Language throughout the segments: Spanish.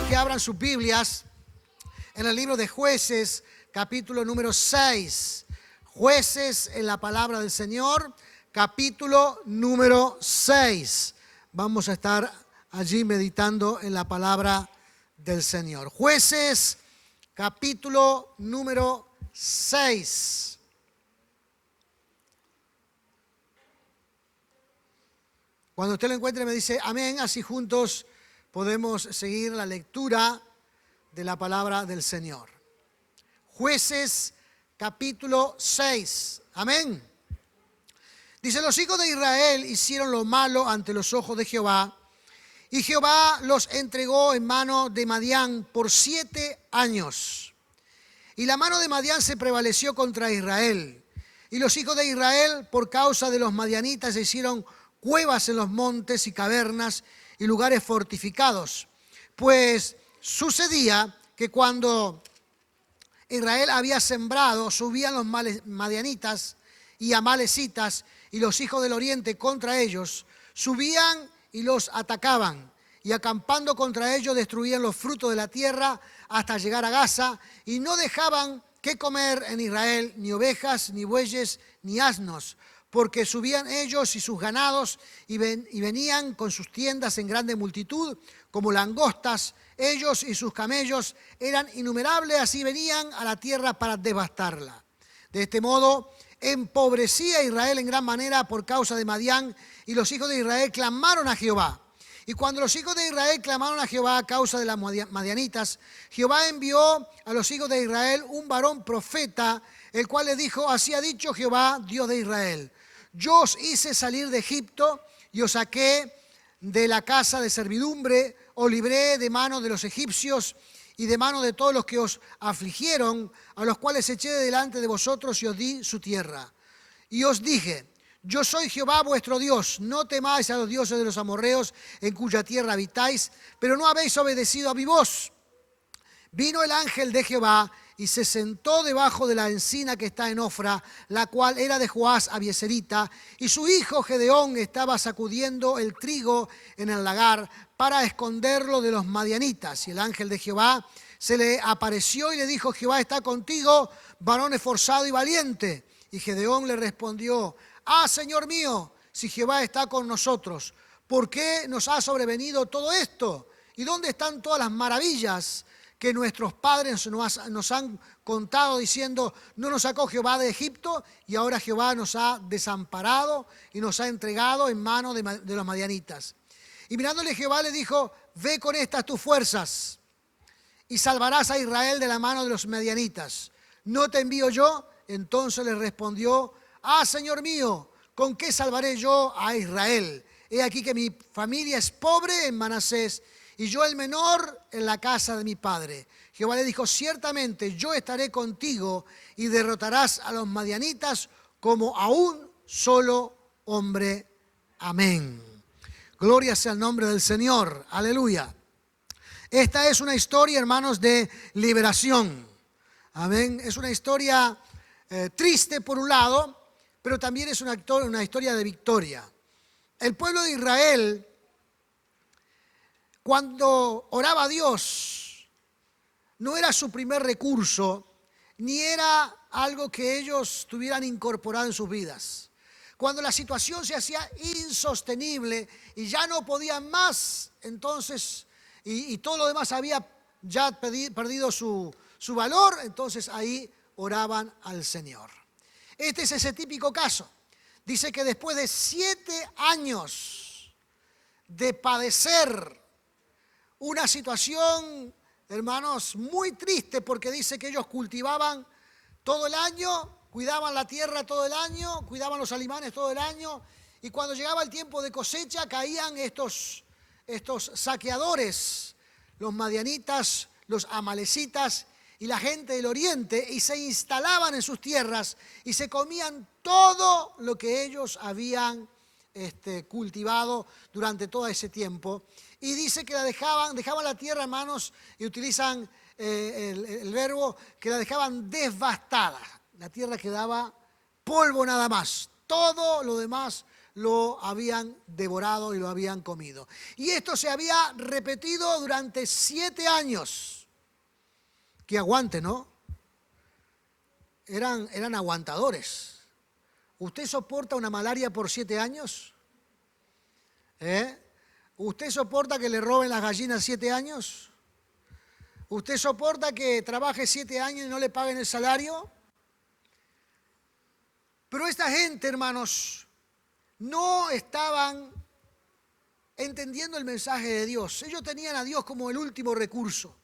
que abran sus Biblias en el libro de Jueces, capítulo número 6. Jueces en la palabra del Señor, capítulo número 6. Vamos a estar allí meditando en la palabra del Señor. Jueces, capítulo número 6. Cuando usted lo encuentre me dice amén, así juntos podemos seguir la lectura de la palabra del Señor. Jueces, capítulo 6. Amén. Dice, los hijos de Israel hicieron lo malo ante los ojos de Jehová, y Jehová los entregó en mano de Madián por 7 años. Y la mano de Madián se prevaleció contra Israel. Y los hijos de Israel, por causa de los madianitas, se hicieron cuevas en los montes y cavernas y lugares fortificados. Pues sucedía que cuando Israel había sembrado, subían los madianitas y amalecitas y los hijos del oriente contra ellos, subían y los atacaban, y acampando contra ellos destruían los frutos de la tierra hasta llegar a Gaza, y no dejaban que comer en Israel ni ovejas, ni bueyes, ni asnos, porque subían ellos y sus ganados y venían con sus tiendas en grande multitud, como langostas. Ellos y sus camellos eran innumerables, así venían a la tierra para devastarla. De este modo empobrecía Israel en gran manera por causa de Madián, y los hijos de Israel clamaron a Jehová. Y cuando los hijos de Israel clamaron a Jehová a causa de las madianitas, Jehová envió a los hijos de Israel un varón profeta, el cual les dijo, así ha dicho Jehová, Dios de Israel: yo os hice salir de Egipto y os saqué de la casa de servidumbre, os libré de mano de los egipcios y de mano de todos los que os afligieron, a los cuales eché de delante de vosotros y os di su tierra. Y os dije, yo soy Jehová vuestro Dios, no temáis a los dioses de los amorreos en cuya tierra habitáis, pero no habéis obedecido a mi voz. Vino el ángel de Jehová y se sentó debajo de la encina que está en Ofra, la cual era de Joás Abieserita, y su hijo Gedeón estaba sacudiendo el trigo en el lagar para esconderlo de los madianitas. Y el ángel de Jehová se le apareció y le dijo, Jehová está contigo, varón esforzado y valiente. Y Gedeón le respondió, Señor mío, si Jehová está con nosotros, ¿por qué nos ha sobrevenido todo esto? ¿Y dónde están todas las maravillas que nuestros padres nos han contado diciendo, no nos sacó Jehová de Egipto y ahora Jehová nos ha desamparado y nos ha entregado en mano de los madianitas? Y mirándole Jehová le dijo, ve con estas tus fuerzas y salvarás a Israel de la mano de los madianitas. ¿No te envío yo? Entonces le respondió, Señor mío, ¿con qué salvaré yo a Israel? He aquí que mi familia es pobre en Manasés, y yo el menor en la casa de mi padre. Jehová le dijo, ciertamente yo estaré contigo y derrotarás a los madianitas como a un solo hombre. Amén. Gloria sea el nombre del Señor. Aleluya. Esta es una historia, hermanos, de liberación. Amén. Es una historia triste por un lado, pero también es una historia de victoria. El pueblo de Israel, cuando oraba a Dios, no era su primer recurso, ni era algo que ellos tuvieran incorporado en sus vidas. Cuando la situación se hacía insostenible y ya no podían más, entonces, y todo lo demás había ya perdido su valor, entonces ahí oraban al Señor. Este es ese típico caso. Dice que después de 7 años de padecer una situación, hermanos, muy triste, porque dice que ellos cultivaban todo el año, cuidaban la tierra todo el año, cuidaban los alimanes todo el año, y cuando llegaba el tiempo de cosecha caían estos saqueadores, los madianitas, los amalecitas y la gente del oriente, y se instalaban en sus tierras y se comían todo lo que ellos habían cultivado durante todo ese tiempo. Y dice que dejaban la tierra, hermanos, y utilizan el verbo que la dejaban devastada. La tierra quedaba polvo nada más. Todo lo demás lo habían devorado y lo habían comido. Y esto se había repetido durante 7 años. Qué aguante, ¿no? Eran aguantadores. ¿Usted soporta una malaria por 7 años? ¿Usted soporta que le roben las gallinas 7 años? ¿Usted soporta que trabaje 7 años y no le paguen el salario? Pero esta gente, hermanos, no estaban entendiendo el mensaje de Dios. Ellos tenían a Dios como el último recurso.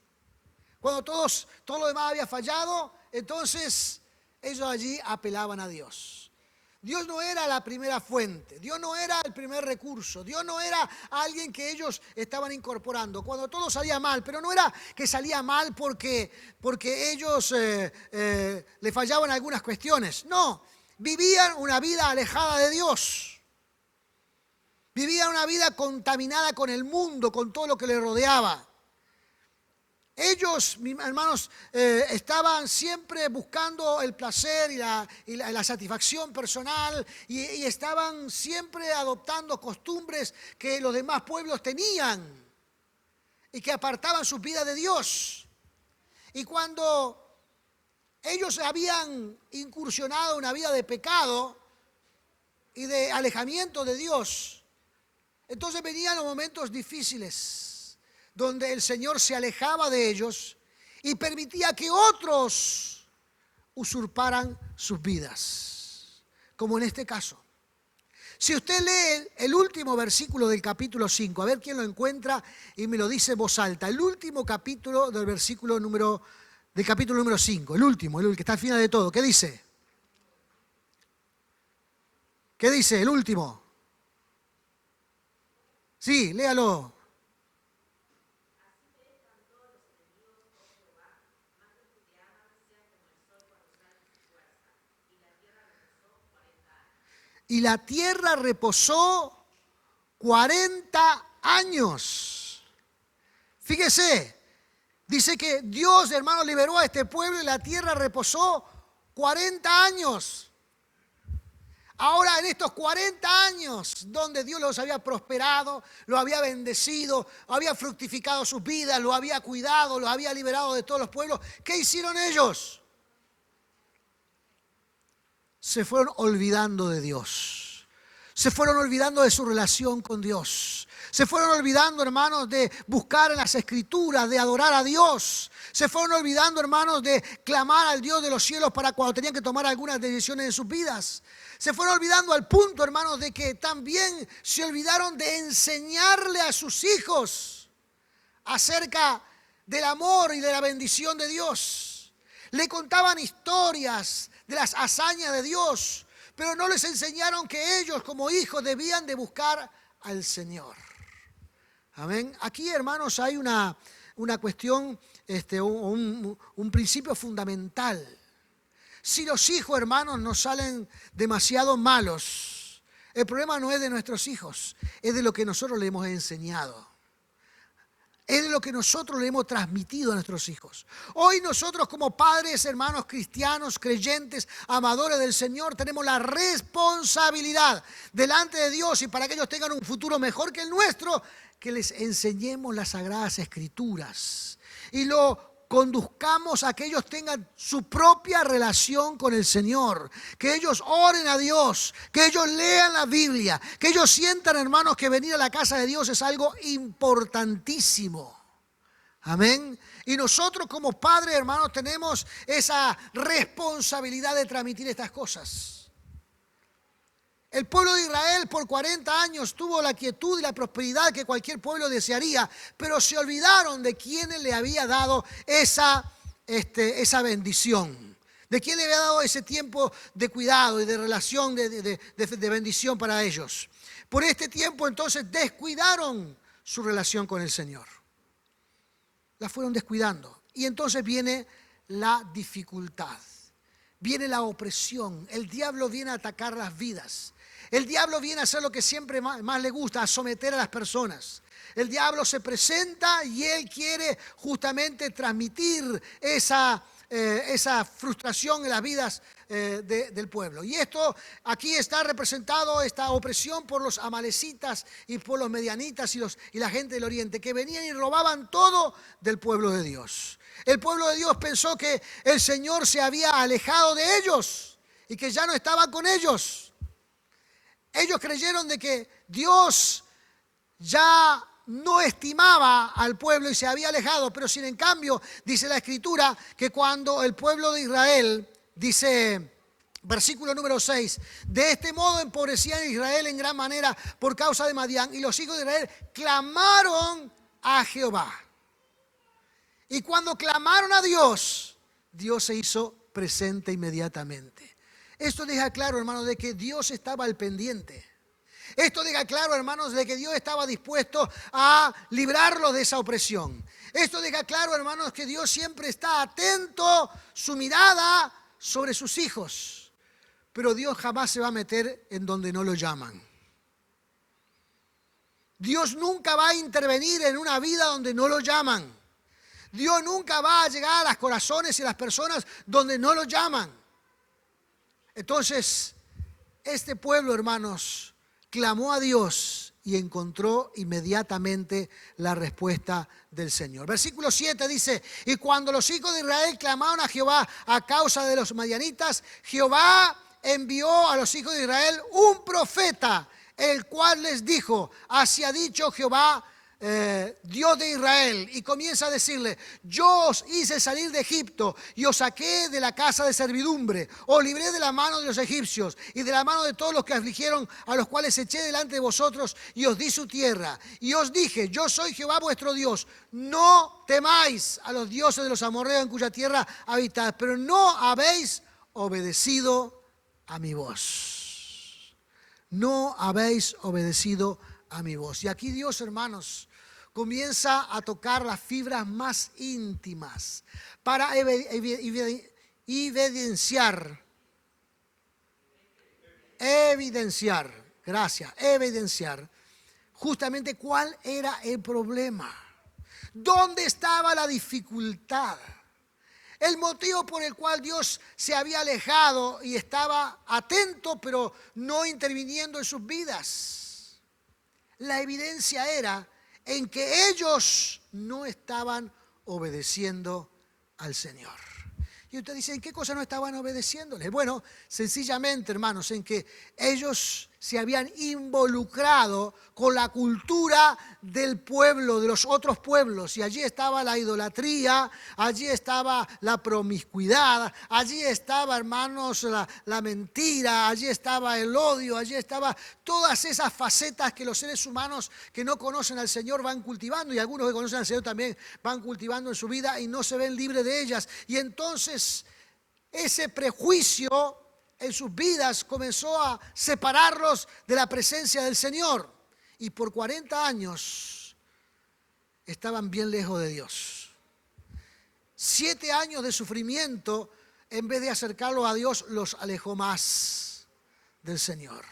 Cuando todo lo demás había fallado, entonces ellos allí apelaban a Dios. Dios no era la primera fuente, Dios no era el primer recurso, Dios no era alguien que ellos estaban incorporando. Cuando todo salía mal, pero no era que salía mal porque ellos le fallaban algunas cuestiones. No, vivían una vida alejada de Dios. Vivían una vida contaminada con el mundo, con todo lo que les rodeaba. Ellos, mis hermanos, estaban siempre buscando el placer y la satisfacción personal y estaban siempre adoptando costumbres que los demás pueblos tenían y que apartaban sus vidas de Dios. Y cuando ellos habían incursionado en una vida de pecado y de alejamiento de Dios, entonces venían los momentos difíciles, donde el Señor se alejaba de ellos y permitía que otros usurparan sus vidas, como en este caso. Si usted lee el último versículo del capítulo 5, a ver quién lo encuentra y me lo dice en voz alta, el último capítulo del capítulo número 5, el último, el que está al final de todo, ¿qué dice? ¿Qué dice el último? Sí, léalo. Y la tierra reposó 40 años. Fíjese, dice que Dios, hermano, liberó a este pueblo y la tierra reposó 40 años. Ahora, en estos 40 años, donde Dios los había prosperado, los había bendecido, había fructificado sus vidas, los había cuidado, los había liberado de todos los pueblos, ¿qué hicieron ellos? Se fueron olvidando de Dios. Se fueron olvidando de su relación con Dios. Se fueron olvidando, hermanos, de buscar en las Escrituras, de adorar a Dios. Se fueron olvidando, hermanos, de clamar al Dios de los cielos para cuando tenían que tomar algunas decisiones en sus vidas. Se fueron olvidando al punto, hermanos, de que también se olvidaron de enseñarle a sus hijos acerca del amor y de la bendición de Dios. Le contaban historias de las hazañas de Dios, pero no les enseñaron que ellos como hijos debían de buscar al Señor. Amén. Aquí, hermanos, hay una cuestión, un principio fundamental. Si los hijos, hermanos, nos salen demasiado malos, el problema no es de nuestros hijos, es de lo que nosotros le hemos enseñado. Es de lo que nosotros le hemos transmitido a nuestros hijos. Hoy nosotros como padres, hermanos cristianos, creyentes, amadores del Señor, tenemos la responsabilidad delante de Dios y para que ellos tengan un futuro mejor que el nuestro, que les enseñemos las Sagradas Escrituras y lo conduzcamos a que ellos tengan su propia relación con el Señor, que ellos oren a Dios, que ellos lean la Biblia, que ellos sientan, hermanos, que venir a la casa de Dios es algo importantísimo. Amén. Y nosotros como padres, hermanos, tenemos esa responsabilidad de transmitir estas cosas. El pueblo de Israel por 40 años tuvo la quietud y la prosperidad que cualquier pueblo desearía, pero se olvidaron de quién le había dado esa bendición, de quién le había dado ese tiempo de cuidado y de relación, de bendición para ellos. Por este tiempo entonces descuidaron su relación con el Señor. La fueron descuidando. Y entonces viene la dificultad, viene la opresión. El diablo viene a atacar las vidas. El diablo viene a hacer lo que siempre más le gusta, a someter a las personas. El diablo se presenta y él quiere justamente transmitir esa esa frustración en las vidas del pueblo. Y esto aquí está representado, esta opresión por los amalecitas y por los medianitas y la gente del oriente, que venían y robaban todo del pueblo de Dios. El pueblo de Dios pensó que el Señor se había alejado de ellos y que ya no estaba con ellos. Ellos creyeron de que Dios ya no estimaba al pueblo y se había alejado, pero sin en cambio, dice la Escritura, que cuando el pueblo de Israel, dice versículo número 6, de este modo empobrecían a Israel en gran manera por causa de Madián, y los hijos de Israel clamaron a Jehová. Y cuando clamaron a Dios, Dios se hizo presente inmediatamente. Esto deja claro, hermanos, de que Dios estaba al pendiente. Esto deja claro, hermanos, de que Dios estaba dispuesto a librarlos de esa opresión. Esto deja claro, hermanos, que Dios siempre está atento, su mirada sobre sus hijos. Pero Dios jamás se va a meter en donde no lo llaman. Dios nunca va a intervenir en una vida donde no lo llaman. Dios nunca va a llegar a los corazones y a las personas donde no lo llaman. Entonces, este pueblo, hermanos, clamó a Dios y encontró inmediatamente la respuesta del Señor. Versículo 7 dice, y cuando los hijos de Israel clamaron a Jehová a causa de los madianitas, Jehová envió a los hijos de Israel un profeta, el cual les dijo, así ha dicho Jehová, Dios de Israel, y comienza a decirle, yo os hice salir de Egipto y os saqué de la casa de servidumbre, os libré de la mano de los egipcios y de la mano de todos los que afligieron, a los cuales eché delante de vosotros y os di su tierra, y os dije, yo soy Jehová vuestro Dios, no temáis a los dioses de los amorreos en cuya tierra habitáis, pero no habéis obedecido a mi voz. No habéis obedecido a mi voz. Y aquí Dios, hermanos, comienza a tocar las fibras más íntimas para evidenciar, justamente cuál era el problema, dónde estaba la dificultad, el motivo por el cual Dios se había alejado y estaba atento pero no interviniendo en sus vidas. La evidencia era en que ellos no estaban obedeciendo al Señor. Y usted dice, ¿en qué cosa no estaban obedeciéndole? Bueno, sencillamente, hermanos, en que ellos se habían involucrado con la cultura del pueblo, de los otros pueblos. Y allí estaba la idolatría, allí estaba la promiscuidad, allí estaba, hermanos, la mentira, allí estaba el odio, allí estaba todas esas facetas que los seres humanos que no conocen al Señor van cultivando. Y algunos que conocen al Señor también van cultivando en su vida y no se ven libres de ellas. Y entonces ese prejuicio en sus vidas comenzó a separarlos de la presencia del Señor. Y por 40 años estaban bien lejos de Dios. 7 años de sufrimiento, en vez de acercarlos a Dios, los alejó más del Señor.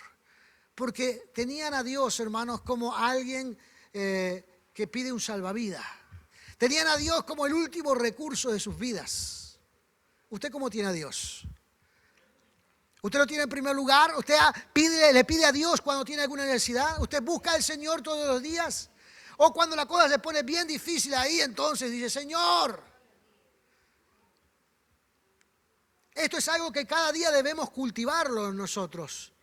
Porque tenían a Dios, hermanos, como alguien que pide un salvavidas. Tenían a Dios como el último recurso de sus vidas. ¿Usted cómo tiene a Dios? ¿Usted lo tiene en primer lugar? ¿Usted le pide a Dios cuando tiene alguna necesidad? ¿Usted busca al Señor todos los días? ¿O cuando la cosa se pone bien difícil ahí, entonces dice, Señor? Esto es algo que cada día debemos cultivarlo en nosotros.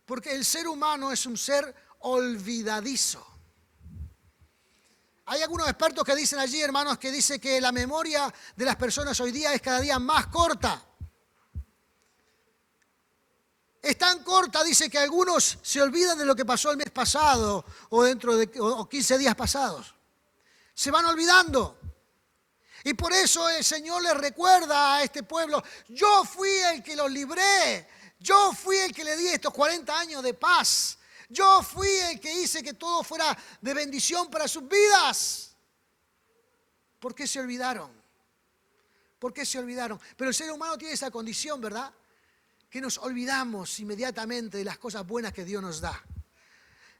Porque el ser humano es un ser olvidadizo. Hay algunos expertos que dicen allí, hermanos, que dice que la memoria de las personas hoy día es cada día más corta. Es tan corta, dice, que algunos se olvidan de lo que pasó el mes pasado o dentro de 15 días pasados. Se van olvidando. Y por eso el Señor les recuerda a este pueblo, yo fui el que los libré, yo fui el que le di estos 40 años de paz, yo fui el que hice que todo fuera de bendición para sus vidas. ¿Por qué se olvidaron? ¿Por qué se olvidaron? Pero el ser humano tiene esa condición, ¿verdad? Que nos olvidamos inmediatamente de las cosas buenas que Dios nos da.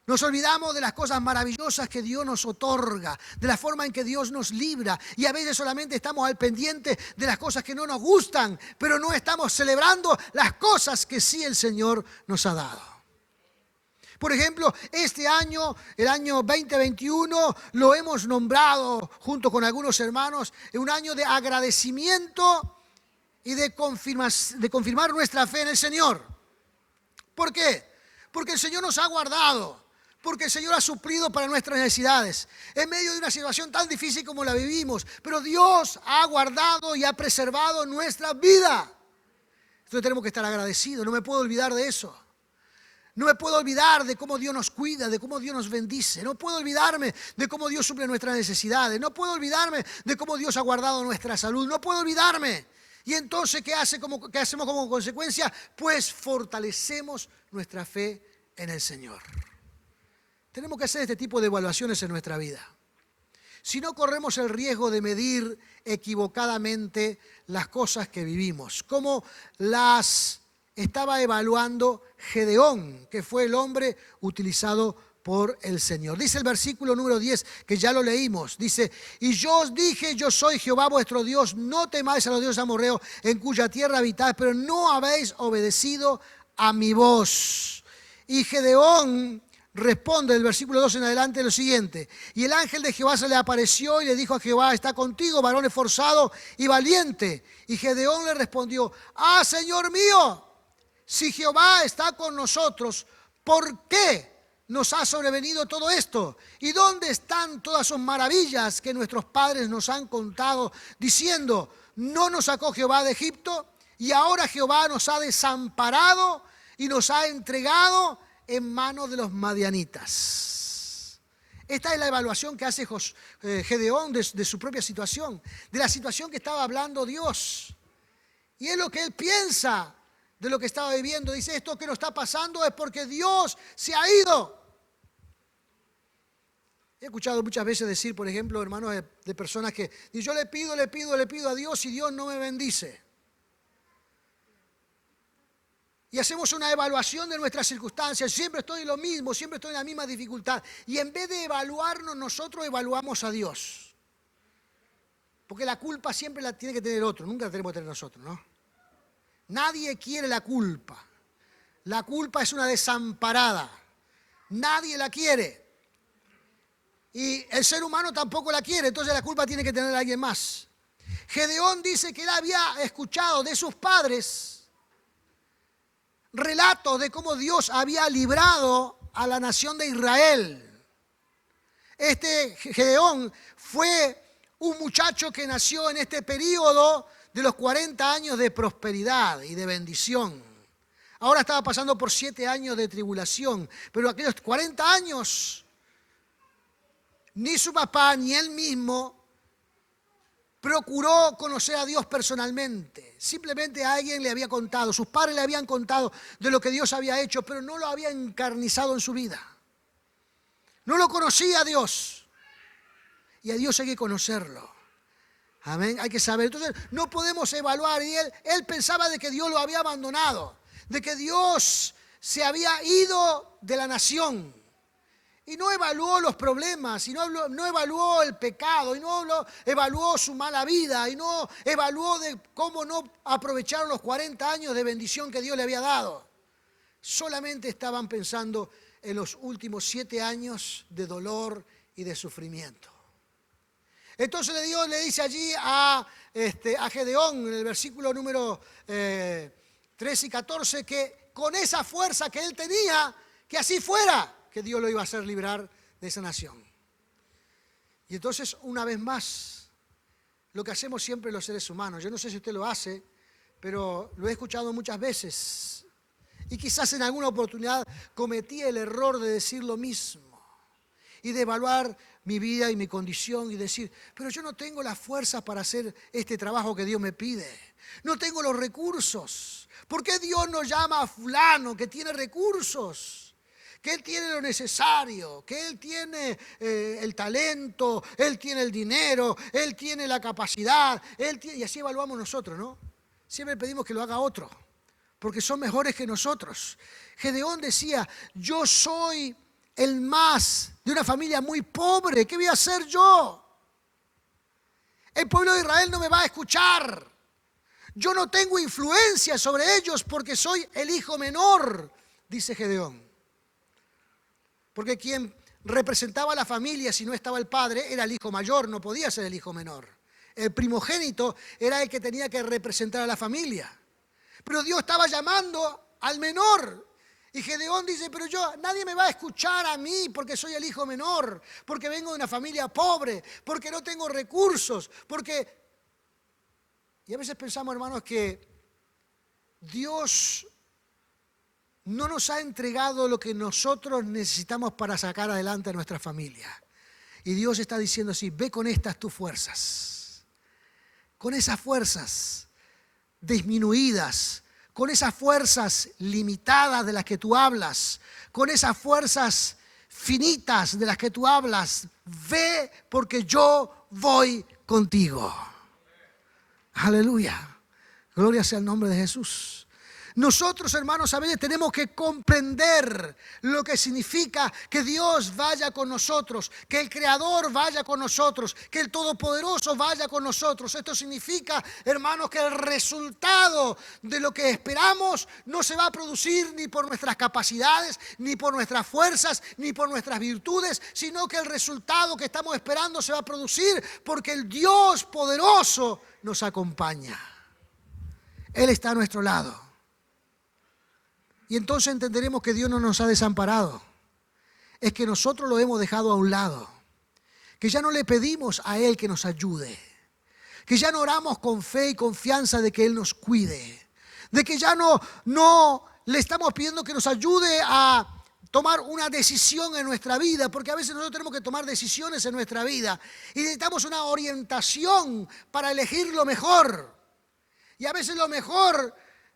Nos olvidamos de las cosas maravillosas que Dios nos otorga, de la forma en que Dios nos libra. Y a veces solamente estamos al pendiente de las cosas que no nos gustan, pero no estamos celebrando las cosas que sí el Señor nos ha dado. Por ejemplo, este año, el año 2021, lo hemos nombrado junto con algunos hermanos, un año de agradecimiento y de confirmar nuestra fe en el Señor. ¿Por qué? Porque el Señor nos ha guardado. Porque el Señor ha suplido para nuestras necesidades en medio de una situación tan difícil como la vivimos. Pero Dios ha guardado y ha preservado nuestra vida. Entonces tenemos que estar agradecidos. No me puedo olvidar de eso. No me puedo olvidar de cómo Dios nos cuida, de cómo Dios nos bendice. No puedo olvidarme de cómo Dios suple nuestras necesidades. No puedo olvidarme de cómo Dios ha guardado nuestra salud. No puedo olvidarme. Y entonces, ¿qué hacemos como consecuencia? Pues fortalecemos nuestra fe en el Señor. Tenemos que hacer este tipo de evaluaciones en nuestra vida. Si no, corremos el riesgo de medir equivocadamente las cosas que vivimos, como las estaba evaluando Gedeón, que fue el hombre utilizado por el Señor. Dice el versículo número 10, que ya lo leímos, dice: y yo os dije, yo soy Jehová vuestro Dios, no temáis a los dioses amorreos en cuya tierra habitáis, pero no habéis obedecido a mi voz. Y Gedeón responde del versículo 2 en adelante lo siguiente: y el ángel de Jehová se le apareció y le dijo a Jehová: está contigo, varón esforzado y valiente. Y Gedeón le respondió: Señor mío, si Jehová está con nosotros, ¿por qué nos ha sobrevenido todo esto? ¿Y dónde están todas sus maravillas que nuestros padres nos han contado, diciendo: no nos sacó Jehová de Egipto? Y ahora Jehová nos ha desamparado y nos ha entregado en manos de los madianitas. Esta es la evaluación que hace Gedeón de su propia situación, de la situación que estaba hablando Dios. Y es lo que él piensa de lo que estaba viviendo. Dice: esto que nos está pasando es porque Dios se ha ido. He escuchado muchas veces decir, por ejemplo, hermanos, de personas que dicen: yo le pido a Dios y Dios no me bendice. Y hacemos una evaluación de nuestras circunstancias. Siempre estoy en lo mismo, siempre estoy en la misma dificultad. Y en vez de evaluarnos, nosotros evaluamos a Dios. Porque la culpa siempre la tiene que tener otro, nunca la tenemos que tener nosotros, ¿no? Nadie quiere la culpa. La culpa es una desamparada. Nadie la quiere. Y el ser humano tampoco la quiere, entonces la culpa tiene que tener a alguien más. Gedeón dice que él había escuchado de sus padres relatos de cómo Dios había librado a la nación de Israel. Este Gedeón fue un muchacho que nació en este periodo de los 40 años de prosperidad y de bendición. Ahora estaba pasando por 7 años de tribulación, pero aquellos 40 años, ni su papá ni él mismo procuró conocer a Dios personalmente. Simplemente a alguien le había contado, sus padres le habían contado de lo que Dios había hecho, pero no lo había encarnizado en su vida. No lo conocía a Dios. Y a Dios hay que conocerlo. Amén, hay que saber. Entonces no podemos evaluar. Y él pensaba de que Dios lo había abandonado, de que Dios se había ido de la nación. Y no evaluó los problemas, y no evaluó el pecado, y no evaluó su mala vida, y no evaluó de cómo no aprovecharon los 40 años de bendición que Dios le había dado. Solamente estaban pensando en los últimos 7 años de dolor y de sufrimiento. Entonces Dios le dice allí a Gedeón, en el versículo número 13 y 14, que con esa fuerza que él tenía, que así fuera, que Dios lo iba a hacer librar de esa nación. Y entonces, una vez más, lo que hacemos siempre los seres humanos, yo no sé si usted lo hace, pero lo he escuchado muchas veces, y quizás en alguna oportunidad cometí el error de decir lo mismo, y de evaluar mi vida y mi condición, y decir: pero yo no tengo la fuerza para hacer este trabajo que Dios me pide, no tengo los recursos. ¿Por qué Dios nos llama a fulano que tiene recursos? Que él tiene lo necesario, que él tiene el talento, él tiene el dinero, él tiene la capacidad, y así evaluamos nosotros, ¿no? Siempre pedimos que lo haga otro, porque son mejores que nosotros. Gedeón decía: yo soy el más de una familia muy pobre. ¿Qué voy a hacer yo? El pueblo de Israel no me va a escuchar. Yo no tengo influencia sobre ellos porque soy el hijo menor, dice Gedeón. Porque quien representaba a la familia si no estaba el padre era el hijo mayor, no podía ser el hijo menor. El primogénito era el que tenía que representar a la familia. Pero Dios estaba llamando al menor. Y Gedeón dice, pero nadie me va a escuchar a mí porque soy el hijo menor, porque vengo de una familia pobre, porque no tengo recursos, porque... Y a veces pensamos, hermanos, que Dios no nos ha entregado lo que nosotros necesitamos para sacar adelante a nuestra familia. Y Dios está diciendo así, ve con estas tus fuerzas, con esas fuerzas disminuidas, con esas fuerzas limitadas de las que tú hablas, con esas fuerzas finitas de las que tú hablas, ve porque yo voy contigo. Aleluya. Gloria sea el nombre de Jesús. Nosotros, hermanos, a veces tenemos que comprender lo que significa que Dios vaya con nosotros, que el Creador vaya con nosotros, que el Todopoderoso vaya con nosotros. Esto significa, hermanos, que el resultado de lo que esperamos no se va a producir ni por nuestras capacidades, ni por nuestras fuerzas, ni por nuestras virtudes, sino que el resultado que estamos esperando se va a producir porque el Dios poderoso nos acompaña. Él está a nuestro lado. Y entonces entenderemos que Dios no nos ha desamparado. Es que nosotros lo hemos dejado a un lado. Que ya no le pedimos a Él que nos ayude. Que ya no oramos con fe y confianza de que Él nos cuide. De que ya no le estamos pidiendo que nos ayude a tomar una decisión en nuestra vida. Porque a veces nosotros tenemos que tomar decisiones en nuestra vida. Y necesitamos una orientación para elegir lo mejor. Y a veces lo mejor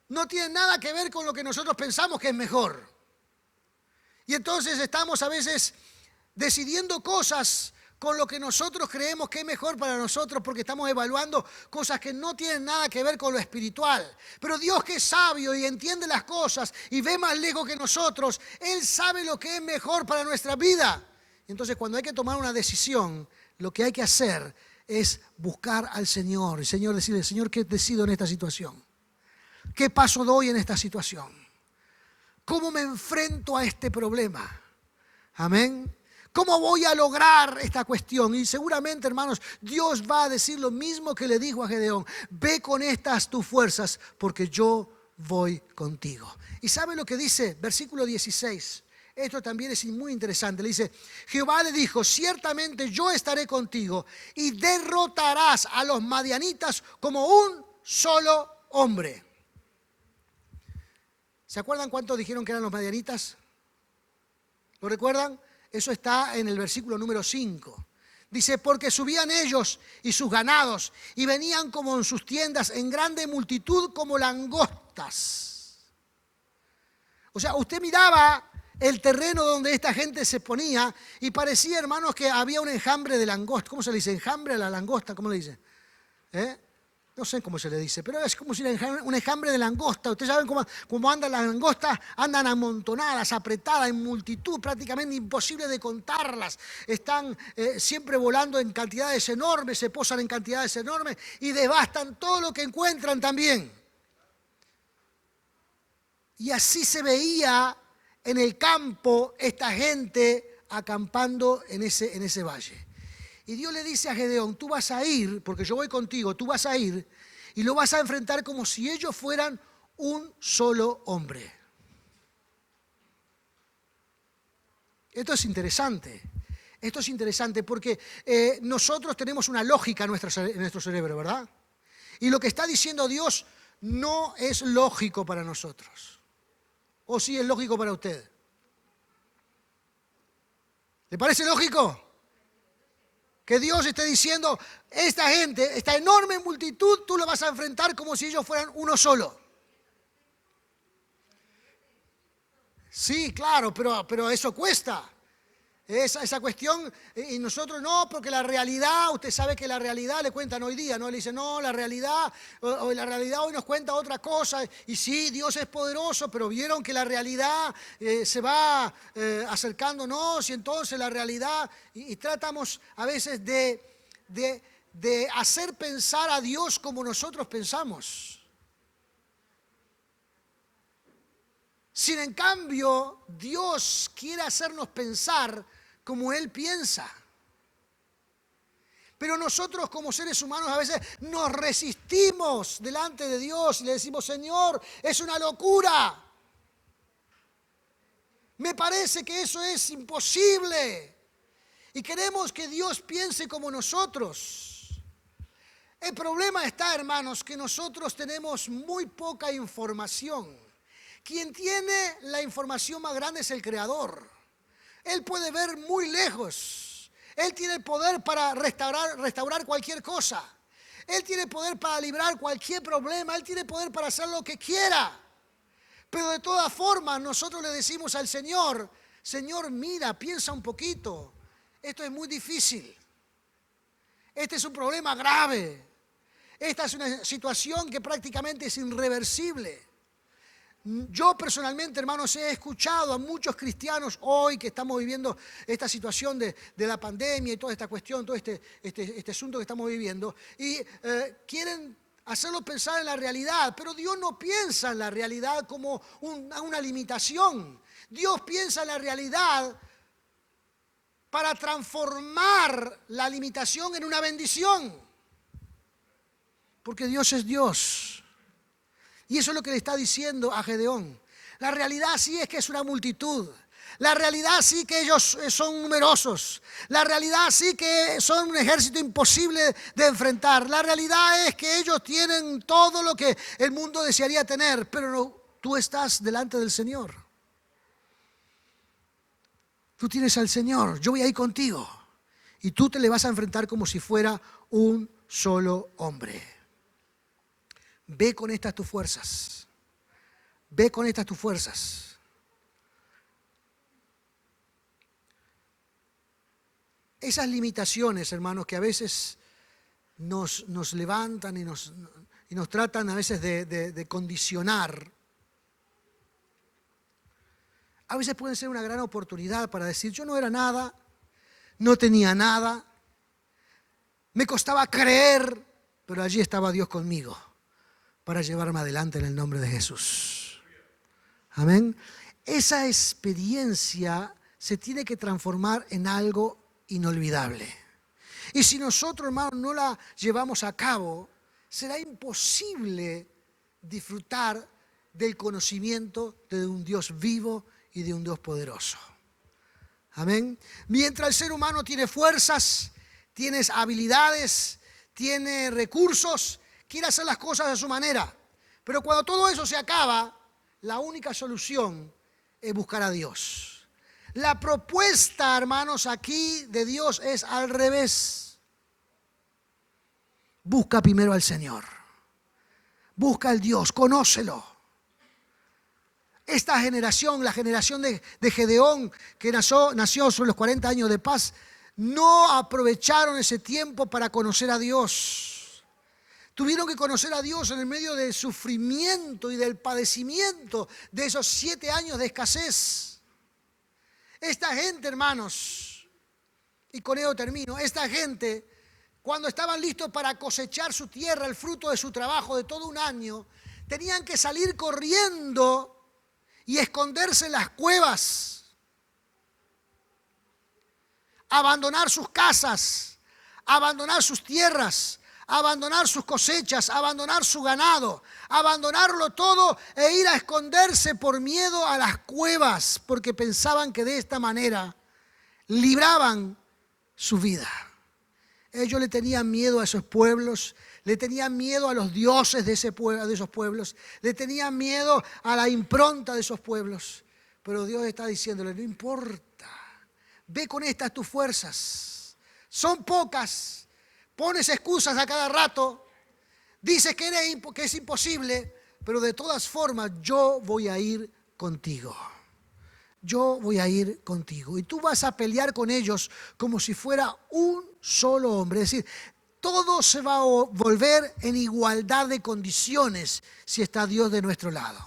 no tiene nada que ver con lo que nosotros pensamos que es mejor. Y entonces estamos a veces decidiendo cosas con lo que nosotros creemos que es mejor para nosotros porque estamos evaluando cosas que no tienen nada que ver con lo espiritual. Pero Dios, que es sabio y entiende las cosas y ve más lejos que nosotros, Él sabe lo que es mejor para nuestra vida. Y entonces cuando hay que tomar una decisión, lo que hay que hacer es buscar al Señor. El Señor decirle, Señor, ¿qué decido en esta situación? ¿Qué paso doy en esta situación? ¿Cómo me enfrento a este problema? Amén. ¿Cómo voy a lograr esta cuestión? Y seguramente, hermanos, Dios va a decir lo mismo que le dijo a Gedeón. Ve con estas tus fuerzas, porque yo voy contigo. ¿Y sabe lo que dice? Versículo 16. Esto también es muy interesante. Le dice, Jehová le dijo, ciertamente yo estaré contigo y derrotarás a los madianitas como un solo hombre. ¿Se acuerdan cuántos dijeron que eran los madianitas? ¿Lo recuerdan? Eso está en el versículo número 5. Dice, porque subían ellos y sus ganados y venían como en sus tiendas en grande multitud como langostas. O sea, usted miraba el terreno donde esta gente se ponía y parecía, hermanos, que había un enjambre de langosta. ¿Cómo se le dice? ¿Enjambre a la langosta? ¿Cómo le dice? No sé cómo se le dice, pero es como si un enjambre de langosta. Ustedes saben cómo andan las langostas, andan amontonadas, apretadas, en multitud, prácticamente imposible de contarlas. Están siempre volando en cantidades enormes, se posan en cantidades enormes y devastan todo lo que encuentran también. Y así se veía en el campo esta gente acampando en ese valle. Y Dios le dice a Gedeón, tú vas a ir, porque yo voy contigo, tú vas a ir y lo vas a enfrentar como si ellos fueran un solo hombre. Esto es interesante. Esto es interesante porque nosotros tenemos una lógica en nuestro cerebro, ¿verdad? Y lo que está diciendo Dios no es lógico para nosotros. ¿O sí es lógico para usted? ¿Le parece lógico? Que Dios esté diciendo, esta gente, esta enorme multitud, tú lo vas a enfrentar como si ellos fueran uno solo. Sí, claro, pero eso cuesta. esa cuestión, y nosotros no, porque la realidad, usted sabe que la realidad le cuentan hoy día, ¿no? Le dicen, no, la realidad, o la realidad hoy nos cuenta otra cosa, y sí, Dios es poderoso, pero vieron que la realidad se va acercándonos, y entonces la realidad, y tratamos a veces de hacer pensar a Dios como nosotros pensamos. Sin en cambio, Dios quiere hacernos pensar como Él piensa. Pero nosotros como seres humanos a veces nos resistimos delante de Dios y le decimos, Señor, es una locura. Me parece que eso es imposible. Y queremos que Dios piense como nosotros. El problema está, hermanos, que nosotros tenemos muy poca información. Quien tiene la información más grande es el Creador. Él puede ver muy lejos. Él tiene el poder para restaurar cualquier cosa. Él tiene poder para librar cualquier problema. Él tiene poder para hacer lo que quiera. Pero de todas formas nosotros le decimos al Señor, Señor, mira, piensa un poquito. Esto es muy difícil. Este es un problema grave. Esta es una situación que prácticamente es irreversible. Yo personalmente, hermanos, he escuchado a muchos cristianos hoy que estamos viviendo esta situación de la pandemia y toda esta cuestión, todo este asunto que estamos viviendo, y quieren hacerlo pensar en la realidad, pero Dios no piensa en la realidad como una limitación. Dios piensa en la realidad para transformar la limitación en una bendición, porque Dios es Dios. Y eso es lo que le está diciendo a Gedeón. La realidad sí es que es una multitud. La realidad sí que ellos son numerosos. La realidad sí que son un ejército imposible de enfrentar. La realidad es que ellos tienen todo lo que el mundo desearía tener, pero no, tú estás delante del Señor. Tú tienes al Señor, yo voy a ir contigo. Y tú te le vas a enfrentar como si fuera un solo hombre. Ve con estas tus fuerzas. Ve con estas tus fuerzas. Esas limitaciones, hermanos, que a veces nos levantan y nos tratan a veces de condicionar, a veces pueden ser una gran oportunidad para decir, yo no era nada, no tenía nada, me costaba creer, pero allí estaba Dios conmigo para llevarme adelante en el nombre de Jesús. Amén. Esa experiencia se tiene que transformar en algo inolvidable. Y si nosotros, hermanos, no la llevamos a cabo, será imposible disfrutar del conocimiento de un Dios vivo y de un Dios poderoso. Amén. Mientras el ser humano tiene fuerzas, tiene habilidades, tiene recursos, quiere hacer las cosas a su manera. Pero cuando todo eso se acaba, la única solución es buscar a Dios. La propuesta, hermanos, aquí de Dios es al revés. Busca primero al Señor. Busca al Dios, conócelo. Esta generación, la generación de Gedeón, que nació sobre los 40 años de paz, no aprovecharon ese tiempo para conocer a Dios. Tuvieron que conocer a Dios en el medio del sufrimiento y del padecimiento de esos 7 años de escasez. Esta gente, hermanos, y con ello termino, esta gente, cuando estaban listos para cosechar su tierra, el fruto de su trabajo de todo un año, tenían que salir corriendo y esconderse en las cuevas, abandonar sus casas, abandonar sus tierras, abandonar sus cosechas, abandonar su ganado, abandonarlo todo e ir a esconderse por miedo a las cuevas, porque pensaban que de esta manera libraban su vida. Ellos le tenían miedo a esos pueblos, le tenían miedo a los dioses de esos pueblos, le tenían miedo a la impronta de esos pueblos. Pero Dios está diciéndole, no importa, ve con estas tus fuerzas, son pocas. Pones excusas a cada rato, dices que es imposible, pero de todas formas yo voy a ir contigo. yo voy a ir contigo. Y tú vas a pelear con ellos como si fuera un solo hombre. Es decir, todo se va a volver en igualdad de condiciones si está Dios de nuestro lado.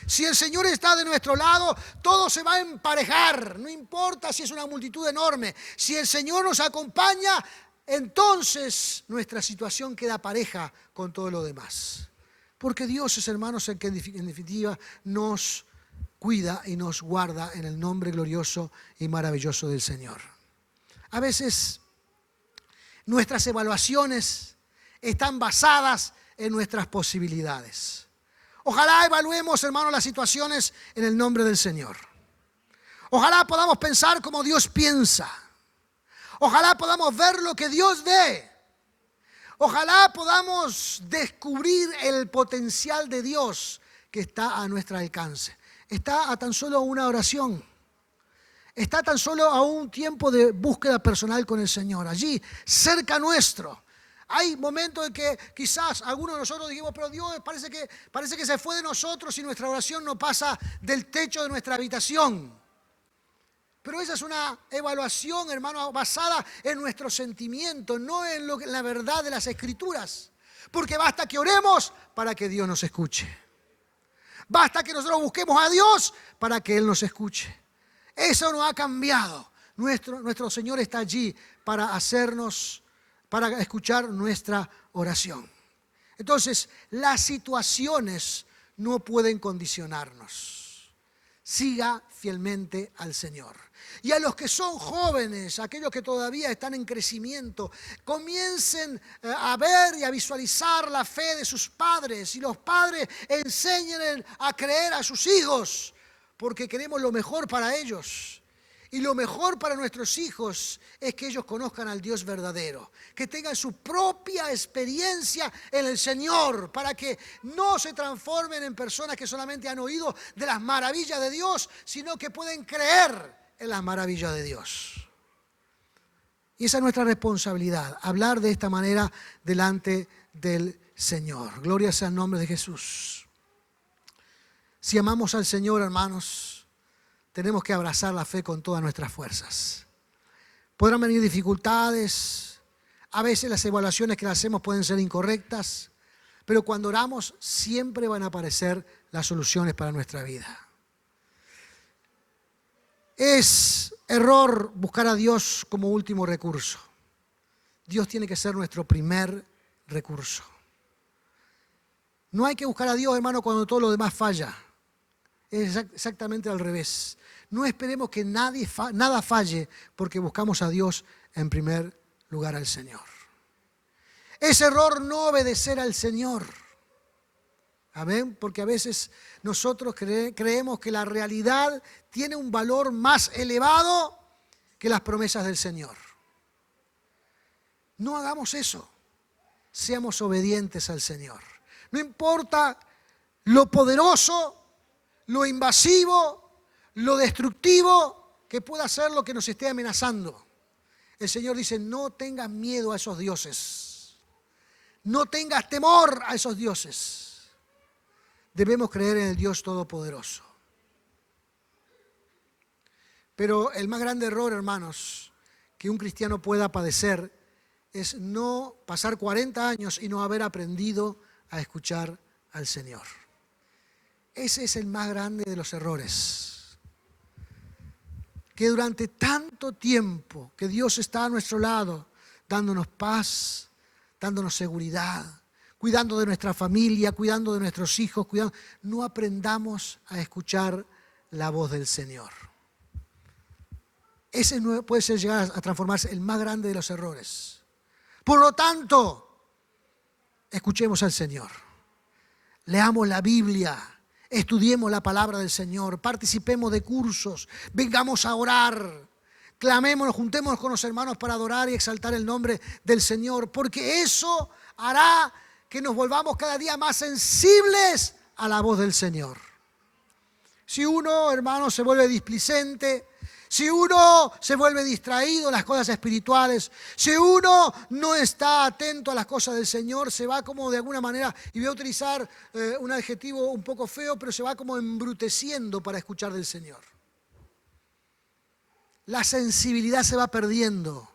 Si el Señor está de nuestro lado, todo se va a emparejar. No importa si es una multitud enorme. Si el Señor nos acompaña, entonces nuestra situación queda pareja con todo lo demás. Porque Dios es, hermanos, el que en definitiva nos cuida y nos guarda en el nombre glorioso y maravilloso del Señor. A veces nuestras evaluaciones están basadas en nuestras posibilidades. Ojalá evaluemos, hermanos, las situaciones en el nombre del Señor. Ojalá podamos pensar como Dios piensa. Ojalá podamos ver lo que Dios ve. Ojalá podamos descubrir el potencial de Dios que está a nuestro alcance. Está a tan solo una oración. Está tan solo a un tiempo de búsqueda personal con el Señor. Allí, cerca nuestro. Hay momentos en que quizás algunos de nosotros dijimos, pero Dios parece que se fue de nosotros y nuestra oración no pasa del techo de nuestra habitación. Pero esa es una evaluación, hermano, basada en nuestros sentimientos, no en la verdad de las Escrituras. Porque basta que oremos para que Dios nos escuche. Basta que nosotros busquemos a Dios para que Él nos escuche. Eso no ha cambiado. Nuestro Señor está allí para escuchar nuestra oración. Entonces, las situaciones no pueden condicionarnos. Siga fielmente al Señor. Y a los que son jóvenes, aquellos que todavía están en crecimiento, comiencen a ver y a visualizar la fe de sus padres. Y los padres enseñen a creer a sus hijos, porque queremos lo mejor para ellos. Y lo mejor para nuestros hijos es que ellos conozcan al Dios verdadero, que tengan su propia experiencia en el Señor, para que no se transformen en personas que solamente han oído de las maravillas de Dios, sino que pueden creer en las maravillas de Dios. Y esa es nuestra responsabilidad, hablar de esta manera delante del Señor. Gloria sea el nombre de Jesús. Si amamos al Señor, hermanos, tenemos que abrazar la fe con todas nuestras fuerzas. Podrán venir dificultades, a veces las evaluaciones que hacemos pueden ser incorrectas, pero cuando oramos siempre van a aparecer las soluciones para nuestra vida. Es error buscar a Dios como último recurso. Dios tiene que ser nuestro primer recurso. No hay que buscar a Dios, hermano, cuando todo lo demás falla. Es exactamente al revés. No esperemos que nada falle porque buscamos a Dios en primer lugar al Señor. Es error no obedecer al Señor. Amén, porque a veces nosotros creemos que la realidad tiene un valor más elevado que las promesas del Señor. No hagamos eso. Seamos obedientes al Señor. No importa lo poderoso, lo invasivo, lo destructivo que pueda ser lo que nos esté amenazando. El Señor dice, no tengas miedo a esos dioses. No tengas temor a esos dioses. Debemos creer en el Dios Todopoderoso. Pero el más grande error, hermanos, que un cristiano pueda padecer es no pasar 40 años y no haber aprendido a escuchar al Señor. Ese es el más grande de los errores. Que durante tanto tiempo que Dios está a nuestro lado, dándonos paz, dándonos seguridad, cuidando de nuestra familia, cuidando de nuestros hijos, no aprendamos a escuchar la voz del Señor. Ese puede llegar a transformarse el más grande de los errores. Por lo tanto, escuchemos al Señor. Leamos la Biblia, estudiemos la palabra del Señor, participemos de cursos, vengamos a orar, clamémonos, juntémonos con los hermanos para adorar y exaltar el nombre del Señor, porque eso hará que nos volvamos cada día más sensibles a la voz del Señor. Si uno, hermano, se vuelve displicente, si uno se vuelve distraído en las cosas espirituales, si uno no está atento a las cosas del Señor, se va como de alguna manera, y voy a utilizar un adjetivo un poco feo, pero se va como embruteciendo para escuchar del Señor. la sensibilidad se va perdiendo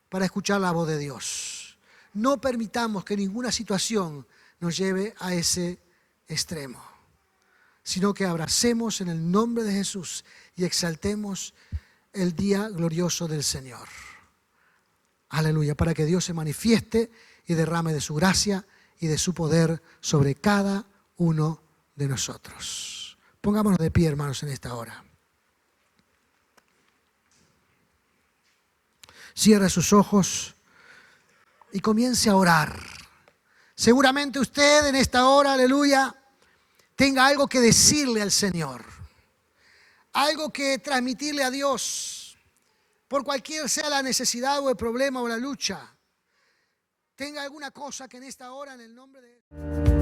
para escuchar la voz de Dios. No permitamos que ninguna situación nos lleve a ese extremo, sino que abracemos en el nombre de Jesús y exaltemos el día glorioso del Señor. Aleluya, para que Dios se manifieste y derrame de su gracia y de su poder sobre cada uno de nosotros. Pongámonos de pie, hermanos, en esta hora. Cierre sus ojos y comience a orar. Seguramente usted en esta hora, aleluya, tenga algo que decirle al Señor, algo que transmitirle a Dios, por cualquier sea la necesidad o el problema o la lucha. Tenga alguna cosa que en esta hora, en el nombre de